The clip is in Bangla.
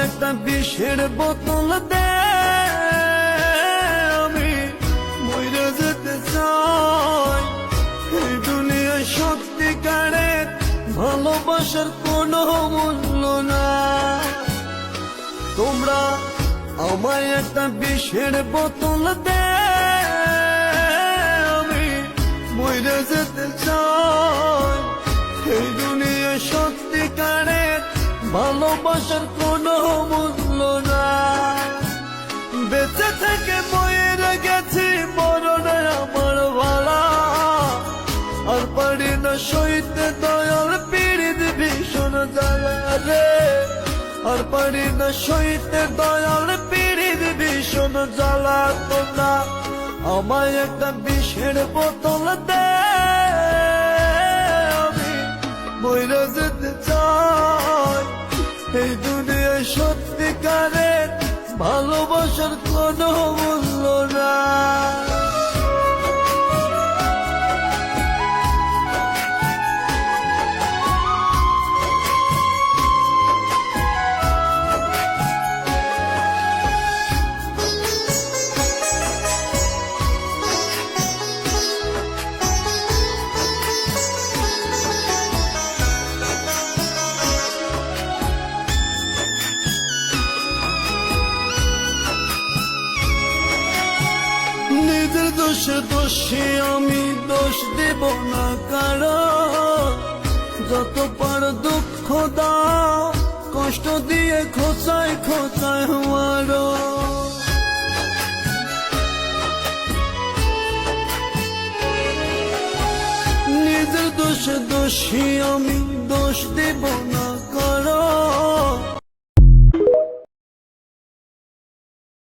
একটা বিষের বোতল দে, আমি মরে যেতে চাই। এই দুনিয়ায় সত্যিকারের ভালোবাসার কোনো মূল্য না। তোমরা আমায় একটা বিষের বোতল দে, আমি মরে যেতে চাই। এই দুনিয়ায় সত্যিকারের ভালোবাসার কোনো মূল্য না। বেঁচে থেকে মরে গেছি, মরণে আমার ভালা। আর পারি না সইতে দয়াল পীড়িত ভীষণ জ্বালা রে। আর পারি না সইতে দয়াল পীড়িত ভীষণ জ্বালা। তোমরা আমায় একটা বিষের বোতল দে, আমি মরে যেতে চাই। এই দুনিয়ায় সত্যিকারের ভালোবাসার কোনো মূল্য না। নিজের দোষে দোষী আমি, দোষ দেব না কারো। যত পার দুঃখ দাও, কষ্ট দিয়ে খোঁচায় খোঁচায় মারো। নিজের দোষে দোষী আমি, দোষ দেব না